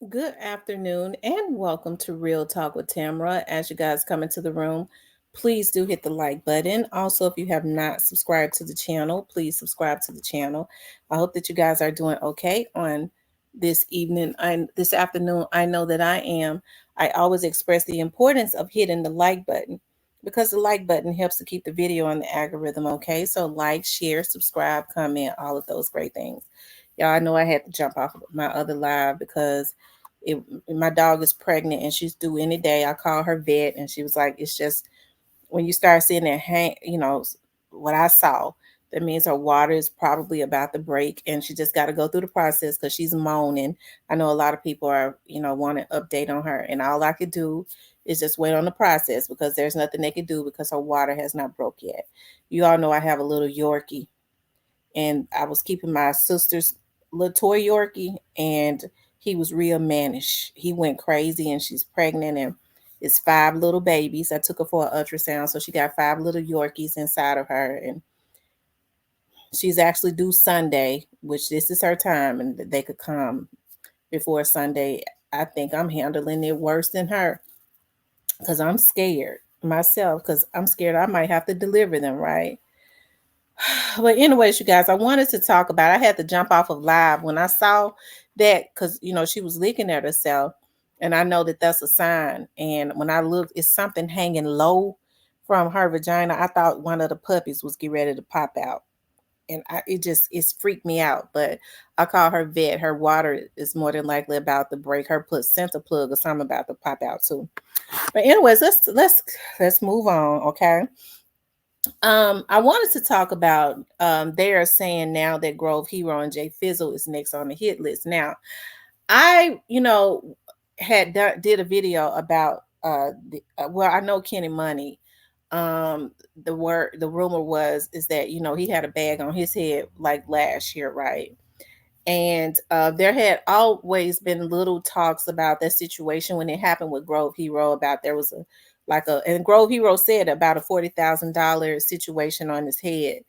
Good afternoon and welcome to Real Talk with Tamara. As you guys come into the room, please do hit the like button. Also, if you have not subscribed to the channel, please subscribe to the channel. I hope that you guys are doing okay on this evening and this afternoon. I know that I am. I always express the importance of hitting the like button because the like button helps to keep the video on the algorithm, okay? So like, share, subscribe, comment, all of those great things. Y'all, I know I had to jump off of my other live because it, my dog is pregnant and she's due any day. I called her vet and she was like, it's just when you start seeing that what I saw, that means her water is probably about to break and she just got to go through the process because she's moaning. I know a lot of people are, want an update on her, and all I could do is just wait on the process because there's nothing they can do because her water has not broke yet. You all know I have a little Yorkie, and I was keeping my sister's little toy Yorkie, and he was real mannish. He went crazy, and she's pregnant, and it's five little babies. I took her for an ultrasound, so she got five little Yorkies inside of her, and she's actually due Sunday, which this is her time, and they could come before Sunday. I think I'm handling it worse than her because I'm scared myself because I'm scared I might have to deliver them, right? But anyways, you guys, I wanted to talk about. I had to jump off of live when I saw that because she was licking at herself, and I know that that's a sign. And when I looked, it's something hanging low from her vagina. I thought one of the puppies was getting ready to pop out, and it's freaked me out. But I call her vet. Her water is more than likely about to break. Her placenta plug or something about to pop out too. But anyways, let's move on, okay? I wanted to talk about they are saying now that Grove Hero and Jay Fizzle is next on the hit list. Now, I, did a video about well, I know Kenny Money. The rumor is that, he had a bag on his head like last year, right? And there had always been little talks about that situation when it happened with Grove Hero, about there was and Grove Hero said about a $40,000 situation on his head.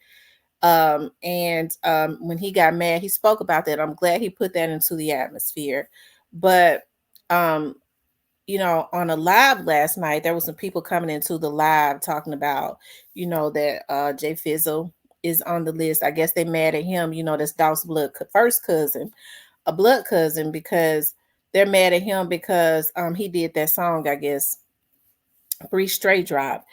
And when he got mad, he spoke about that. I'm glad he put that into the atmosphere. But um, on a live last night, there was some people coming into the live talking about, that Jay Fizzle is on the list. I guess they mad at him. That's Dolph's first cousin, a blood cousin, because they're mad at him because he did that song, I guess, Three Straight Drop,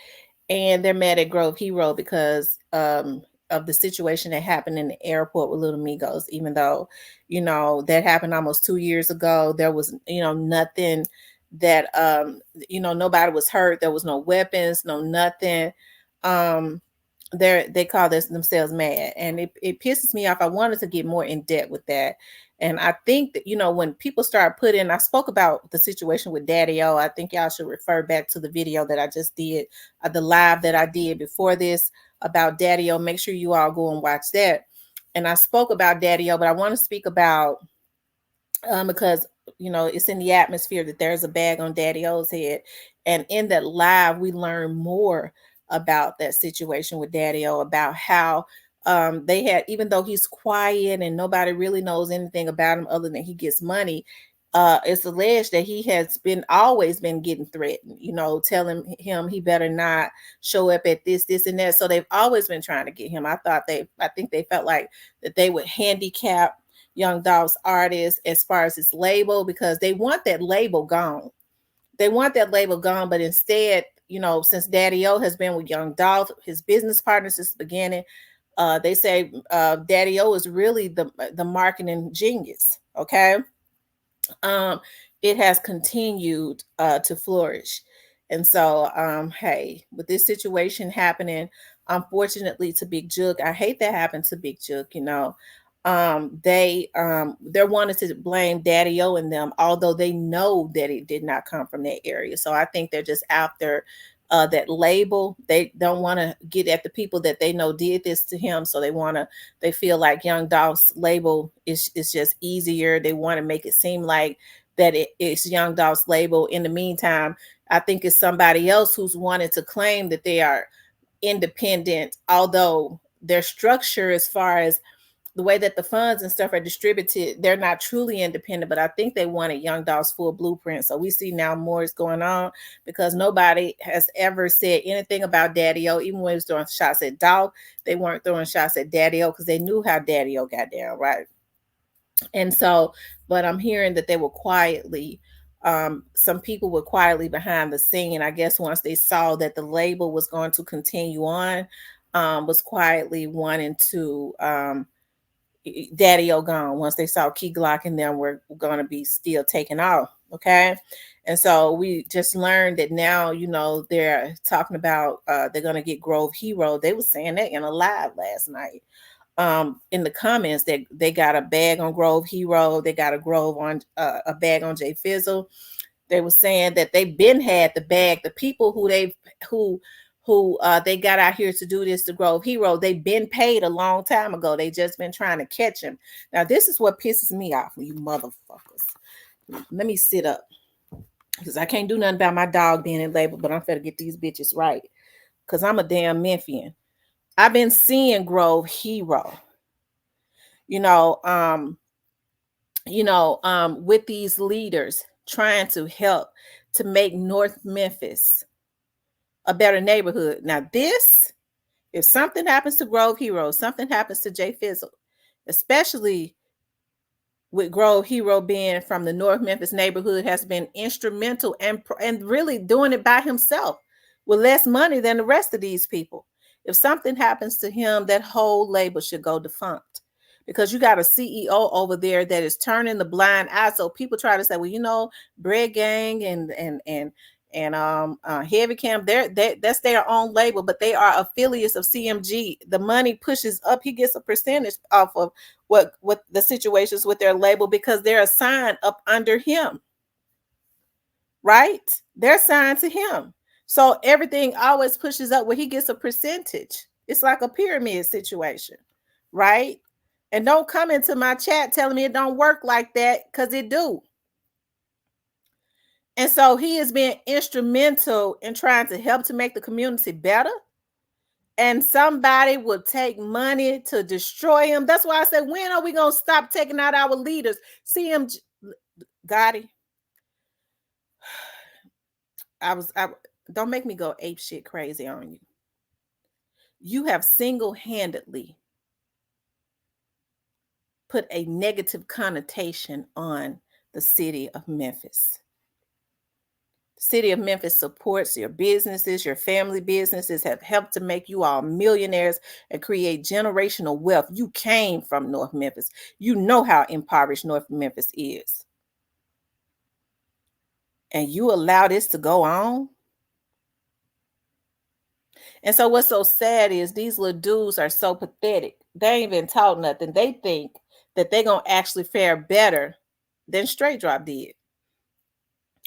and they're mad at Grove Hero because of the situation that happened in the airport with Little Migos. Even though, that happened almost 2 years ago, there was, nothing that nobody was hurt. There was no weapons, no nothing. Um, they call themselves mad, and it pisses me off. I wanted to get more in depth with that. And I think that, when people start putting, I spoke about the situation with Daddy O. I think y'all should refer back to the video that I just did, the live that I did before this about Daddy O. Make sure you all go and watch that. And I spoke about Daddy O, but I want to speak about because it's in the atmosphere that there's a bag on Daddy O's head, and in that live we learn more about that situation with Daddy O, about how they had, even though he's quiet and nobody really knows anything about him other than he gets money. It's alleged that he has been always been getting threatened, telling him he better not show up at this and that. So they've always been trying to get him. I think they felt like that they would handicap Young Dolph's artist as far as his label, because they want that label gone. They want that label gone, but instead, since Daddy O has been with Young Dolph, his business partner since the beginning, they say Daddy O is really the marketing genius. Okay, um, it has continued to flourish, and so hey, with this situation happening, unfortunately to Big Jug, I hate that happened to Big Jug. They're wanting to blame Daddy O and them, although they know that it did not come from that area. So I think they're just after that label. They don't want to get at the people that they know did this to him. So they feel like Young Dolph's label is just easier. They want to make it seem like that it's Young Dolph's label. In the meantime, I think it's somebody else who's wanted to claim that they are independent, although their structure as far as the way that the funds and stuff are distributed, they're not truly independent, but I think they wanted Young Dolph's full blueprint. So we see now more is going on because nobody has ever said anything about Daddy O. Even when it was throwing shots at Dolph, they weren't throwing shots at Daddy O because they knew how Daddy O got down, right? And so, but I'm hearing that they were quietly, some people were quietly behind the scene. I guess once they saw that the label was going to continue on, was quietly wanting to Daddy O gone once they saw Key Glock and them were going to be still taken off. Okay. And so we just learned that now, they're talking about they're going to get Grove Hero. They were saying that in a live last night. In the comments that they got a bag on Grove Hero, they got a bag on Jay Fizzle. They were saying that they've been had the bag. The people who they got out here to do this to Grove Hero, they've been paid a long time ago. They just been trying to catch him. Now, this is what pisses me off, you motherfuckers. Let me sit up because I can't do nothing about my dog being in label, but I'm finna get these bitches right because I'm a damn Memphian. I've been seeing Grove Hero, with these leaders trying to help to make North Memphis a better neighborhood. Now, if something happens to Grove Hero, something happens to Jay Fizzle, especially with Grove Hero being from the North Memphis neighborhood, has been instrumental and really doing it by himself with less money than the rest of these people. If something happens to him, that whole label should go defunct because you got a CEO over there that is turning the blind eye. So people try to say, well, Bread Gang and Heavy Camp, that's their own label, but they are affiliates of CMG. The money pushes up. He gets a percentage off of what the situations with their label because they're assigned up under him, right? They're signed to him. So everything always pushes up where he gets a percentage. It's like a pyramid situation, right? And don't come into my chat telling me it don't work like that because it do. And so he has been instrumental in trying to help to make the community better. And somebody would take money to destroy him. That's why I said, when are we going to stop taking out our leaders? CMG, Gotti. Don't make me go ape shit crazy on you. You have single-handedly put a negative connotation on the city of Memphis. The city of Memphis supports your businesses, your family businesses have helped to make you all millionaires and create generational wealth. You came from North Memphis. You know how impoverished North Memphis is. And you allow this to go on? And so what's so sad is these little dudes are so pathetic. They ain't been taught nothing. They think that they're going to actually fare better than Straight Drop did.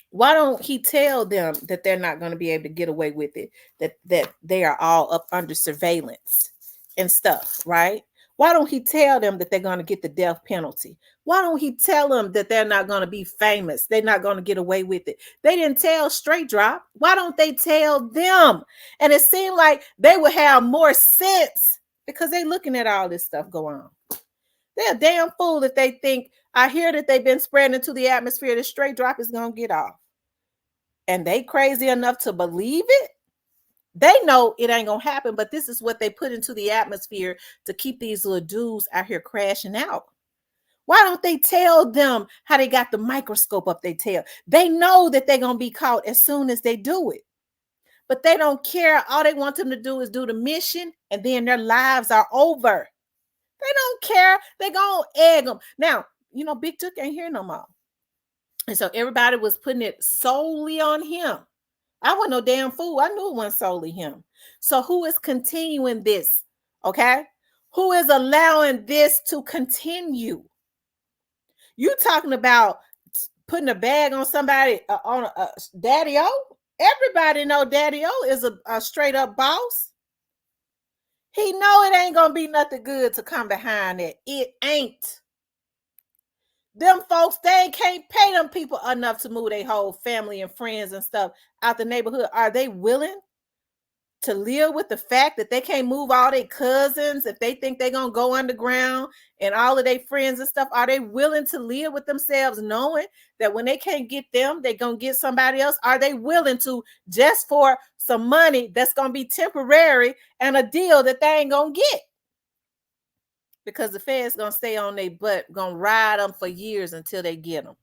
Why don't he tell them that they're not going to be able to get away with it, that they are all up under surveillance and stuff, right? Why don't he tell them that they're going to get the death penalty? Why don't he tell them that they're not going to be famous? They're not going to get away with it. They didn't tell Straight Drop. Why don't they tell them? And it seemed like they would have more sense because they're looking at all this stuff go on. They're a damn fool if they think, I hear that they've been spreading into the atmosphere that Straight Drop is going to get off. And they crazy enough to believe it. They know it ain't gonna happen, but this is what they put into the atmosphere to keep these little dudes out here crashing out. Why don't they tell them how they got the microscope up their tail? They know that they're gonna be caught as soon as they do it, but they don't care. All they want them to do is do the mission, and then their lives are over. They don't care. They gonna egg them. Now, Big Took ain't here no more. And so everybody was putting it solely on him. I wasn't no damn fool. I knew it wasn't solely him. So who is continuing this? Okay. Who is allowing this to continue? You talking about putting a bag on somebody, on a Daddy O? Everybody know Daddy O is a straight up boss. He know it ain't gonna be nothing good to come behind it. It ain't. Them folks, they can't pay them people enough to move their whole family and friends and stuff out the neighborhood. Are they willing to live with the fact that they can't move all their cousins if they think they're going to go underground and all of their friends and stuff? Are they willing to live with themselves knowing that when they can't get them, they're going to get somebody else? Are they willing to, just for some money that's going to be temporary and a deal that they ain't going to get? Because the Fed's going to stay on their butt, going to ride them for years until they get them.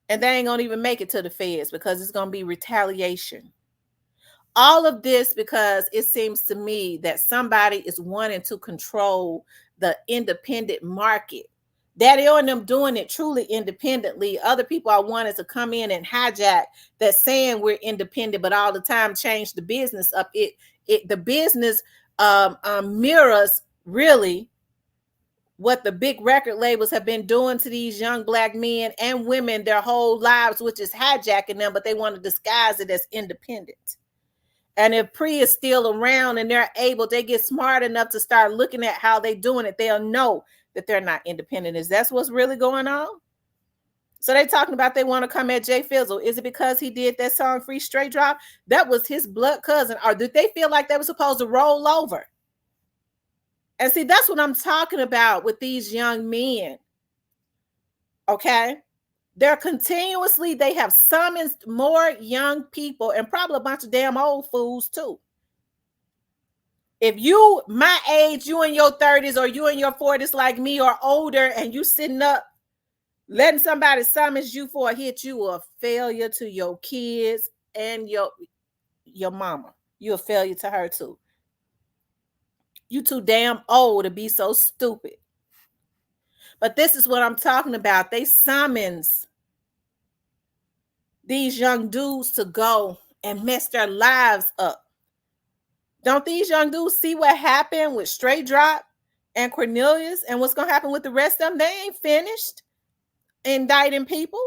And they ain't going to even make it to the Feds because it's going to be retaliation. All of this because it seems to me that somebody is wanting to control the independent market. Daddy and them doing it truly independently. Other people are wanting to come in and hijack that, saying we're independent, but all the time change the business up. The business mirrors really what the big record labels have been doing to these young Black men and women their whole lives, which is hijacking them, but they want to disguise it as independent. And if PRE is still around and they're able, they get smart enough to start looking at how they're doing it, they'll know that they're not independent. Is that what's really going on? So they talking about they want to come at Jay Fizzle. Is it because he did that song Free Straight Drop? That was his blood cousin. Or did they feel like they were supposed to roll over? And see, that's what I'm talking about with these young men. Okay? They have summoned more young people and probably a bunch of damn old fools too. If you my age, you in your 30s or you in your 40s like me or older, and you sitting up letting somebody summons you for a hit, you a failure to your kids and your mama. You a failure to her too. You too damn old to be so stupid. But this is what I'm talking about. They summons these young dudes to go and mess their lives up. Don't these young dudes see what happened with Straight Drop and Cornelius and what's going to happen with the rest of them? They ain't finished indicting people.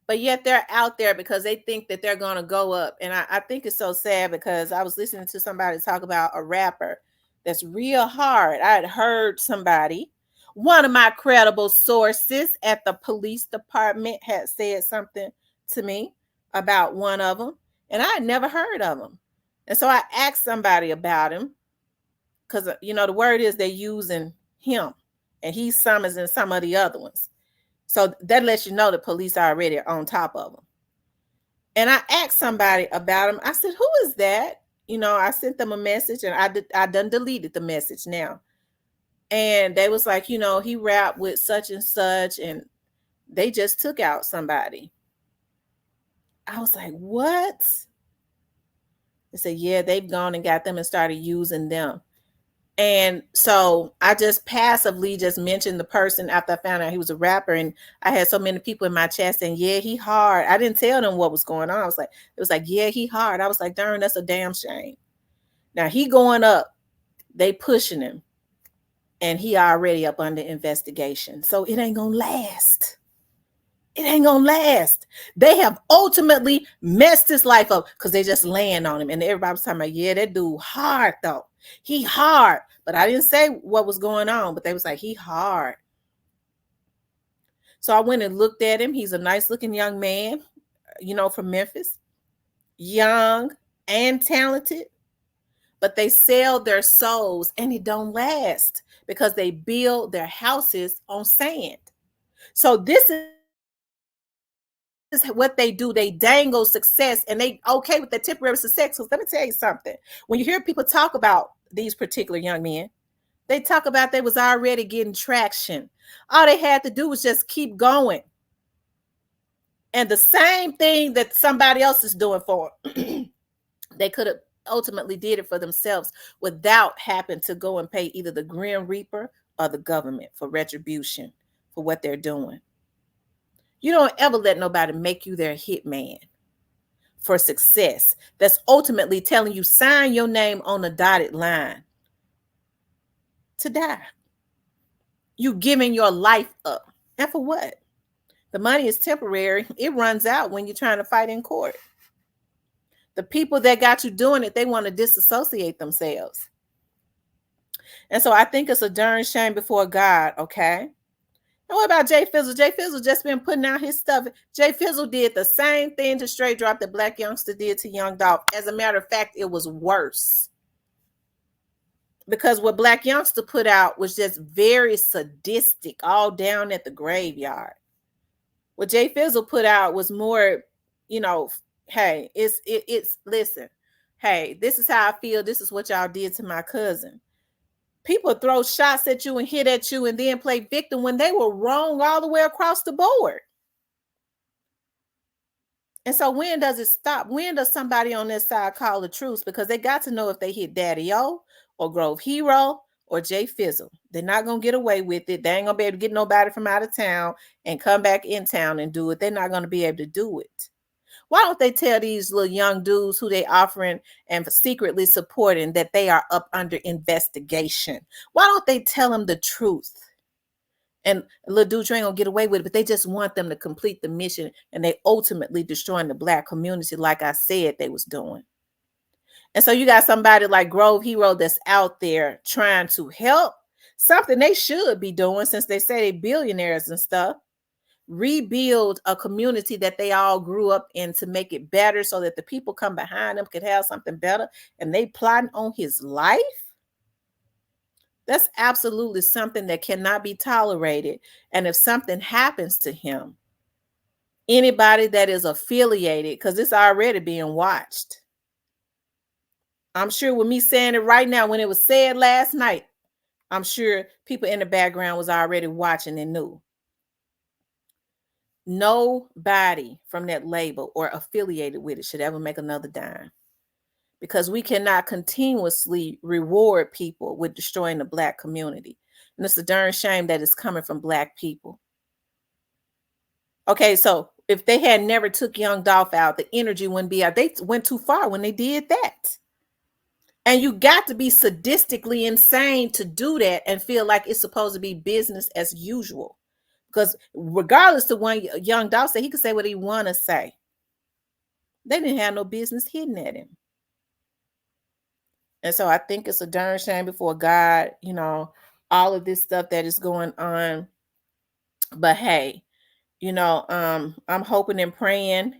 But yet they're out there because they think that they're going to go up. And I think it's so sad because I was listening to somebody talk about a rapper that's real hard. I had heard somebody, one of my credible sources at the police department, had said something to me about one of them. And I had never heard of him. And so I asked somebody about him because, the word is they're using him and he's summoning some of the other ones. So that lets you know the police are already on top of them. And I asked somebody about him. I said, who is that? I sent them a message and I done deleted the message now. And they was like, he rapped with such and such and they just took out somebody. I was like, what? They said, yeah, they've gone and got them and started using them. And so I just passively just mentioned the person after I found out he was a rapper. And I had so many people in my chat saying, yeah, he hard. I didn't tell them what was going on. It was like, yeah, he hard. I was like, darn, that's a damn shame. Now he going up, they pushing him and he already up under investigation. So it ain't gonna last. It ain't gonna last. They have ultimately messed his life up because they just laying on him. And everybody was talking about, yeah, that dude hard though. He hard. But I didn't say what was going on, but they was like, he hard. So I went and looked at him. He's a nice looking young man, from Memphis. Young and talented. But they sell their souls and it don't last because they build their houses on sand. So this is what they do. They dangle success and they okay with the temporary success. So let me tell you something. When you hear people talk about these particular young men, they talk about they was already getting traction. All they had to do was just keep going. And the same thing that somebody else is doing for them, they could have ultimately did it for themselves without having to go and pay either the Grim Reaper or the government for retribution for what they're doing. You don't ever let nobody make you their hitman for success. That's ultimately telling you sign your name on the dotted line to die. You giving your life up. And for what? The money is temporary. It runs out when you're trying to fight in court. The people that got you doing it, they want to disassociate themselves. And so I think it's a darn shame before God, okay, And what about Jay Fizzle? Jay Fizzle just been putting out his stuff. Jay Fizzle did the same thing to Straight Drop that Black Youngster did to Young Dolph. As a matter of fact, it was worse. Because what Black Youngster put out was just very sadistic, all down at the graveyard. What Jay Fizzle put out was more, you know, hey, it's listen, hey, this is how I feel. This is what y'all did to my cousin. People throw shots at you and hit at you and then play victim when they were wrong all the way across the board. And so when does it stop? When does somebody on this side call the truce? Because they got to know if they hit Daddy O or Grove Hero or Jay Fizzle. They're not going to get away with it. They ain't going to be able to get nobody from out of town and come back in town and do it. They're not going to be able to do it. Why don't they tell these little young dudes who they offering and secretly supporting that they are up under investigation? Why don't they tell them the truth? And little dudes ain't gonna get away with it, but they just want them to complete the mission, and they ultimately destroying the Black community, like I said they was doing. And so you got somebody like Grove Hero that's out there trying to help, something they should be doing since they say they billionaires and stuff. Rebuild a community that they all grew up in to make it better so that the people come behind them could have something better, and they plotting on his life. That's absolutely something that cannot be tolerated. And if something happens to him, anybody that is affiliated, because it's already being watched. I'm sure with me saying it right now, when it was said last night, I'm sure people in the background was already watching and knew. Nobody from that label or affiliated with it should ever make another dime. Because we cannot continuously reward people with destroying the Black community. And it's a darn shame that it's coming from Black people. Okay, so if they had never took Young Dolph out, the energy wouldn't be out. They went too far when they did that. And you got to be sadistically insane to do that and feel like it's supposed to be business as usual. Because regardless of when Young Dolph said, he could say what he want to say. They didn't have no business hitting at him. And so I think it's a darn shame before God, you know, all of this stuff that is going on. But hey, you know, I'm hoping and praying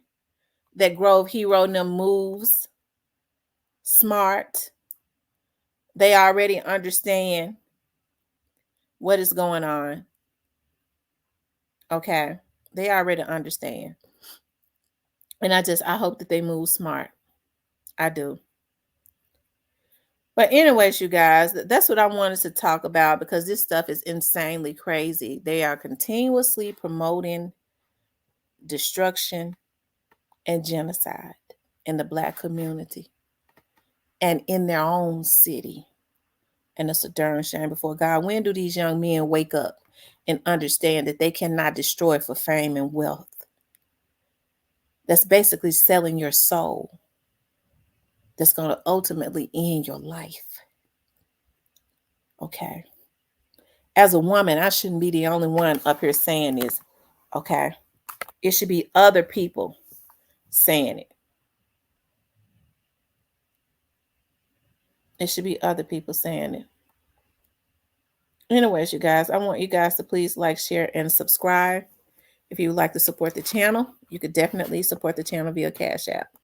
that Grove Hero and them moves smart. They already understand what is going on. Okay. They already understand. And I hope that they move smart. I do. But anyways, you guys, that's what I wanted to talk about because this stuff is insanely crazy. They are continuously promoting destruction and genocide in the Black community and in their own city. And it's a darn shame before God. When do these young men wake up and understand that they cannot destroy for fame and wealth? That's basically selling your soul. That's going to ultimately end your life. Okay. As a woman, I shouldn't be the only one up here saying this. Okay. It should be other people saying it. It should be other people saying it. Anyways, you guys, I want you guys to please like, share, and subscribe. If you would like to support the channel, you could definitely support the channel via Cash App.